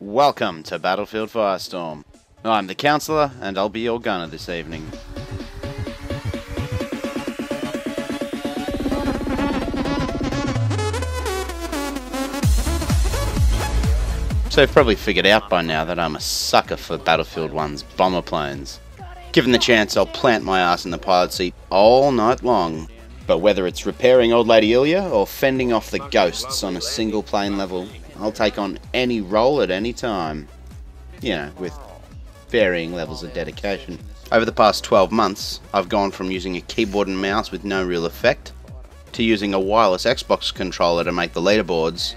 Welcome to Battlefield Firestorm. I'm the Counsellor, and I'll be your gunner this evening. So you've probably figured out by now that I'm a sucker for Battlefield 1's bomber planes. Given the chance, I'll plant my ass in the pilot seat all night long. But whether it's repairing Old Lady Ilya or fending off the ghosts on a single plane level, I'll take on any role at any time. You know, with varying levels of dedication. Over the past 12 months, I've gone from using a keyboard and mouse with no real effect, to using a wireless Xbox controller to make the leaderboards,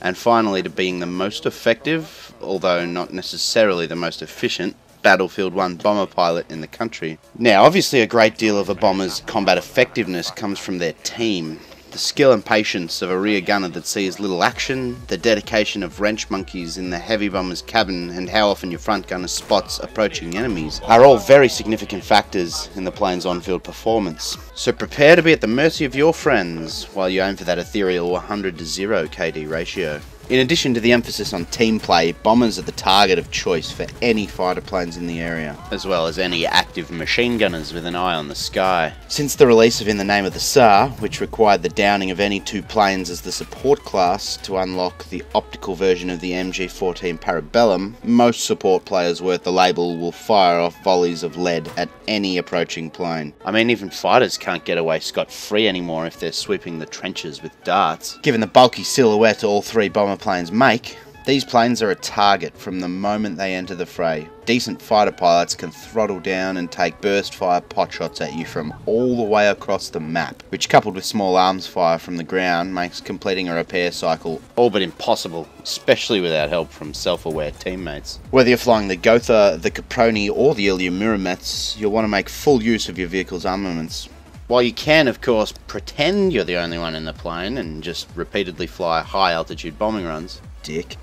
and finally to being the most effective, although not necessarily the most efficient, Battlefield 1 bomber pilot in the country. Now, obviously a great deal of a bomber's combat effectiveness comes from their team. The skill and patience of a rear gunner that sees little action, the dedication of wrench monkeys in the heavy bomber's cabin, and how often your front gunner spots approaching enemies are all very significant factors in the plane's on-field performance. So prepare to be at the mercy of your friends while you aim for that ethereal 100-0 KD ratio. In addition to the emphasis on team play, bombers are the target of choice for any fighter planes in the area, as well as any active machine gunners with an eye on the sky. Since the release of In the Name of the Tsar, which required the downing of any two planes as the support class to unlock the optical version of the MG-14 Parabellum, most support players worth the label will fire off volleys of lead at any approaching plane. I mean, even fighters can't get away scot-free anymore if they're sweeping the trenches with darts. Given the bulky silhouette all three bomber planes make, these planes are a target from the moment they enter the fray. Decent fighter pilots can throttle down and take burst fire potshots at you from all the way across the map, which coupled with small arms fire from the ground makes completing a repair cycle all but impossible, especially without help from self-aware teammates. Whether you're flying the Gotha, the Caproni or the Ilya Muromets, you'll want to make full use of your vehicle's armaments. While you can, of course, pretend you're the only one in the plane and just repeatedly fly high-altitude bombing runs, dick,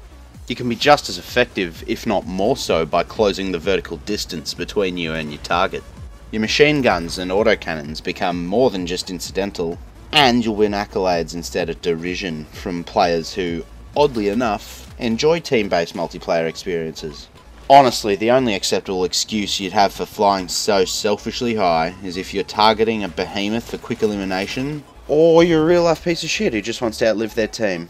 you can be just as effective, if not more so, by closing the vertical distance between you and your target. Your machine guns and autocannons become more than just incidental, and you'll win accolades instead of derision from players who, oddly enough, enjoy team-based multiplayer experiences. Honestly, the only acceptable excuse you'd have for flying so selfishly high is if you're targeting a behemoth for quick elimination, or you're a real-life piece of shit who just wants to outlive their team.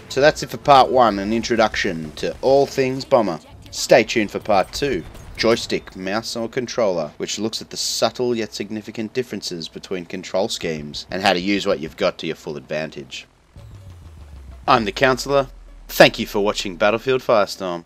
So that's it for part 1, an introduction to all things bomber. Stay tuned for part 2, joystick, mouse or controller, which looks at the subtle yet significant differences between control schemes and how to use what you've got to your full advantage. I'm the Counsellor. Thank you for watching Battlefield Firestorm.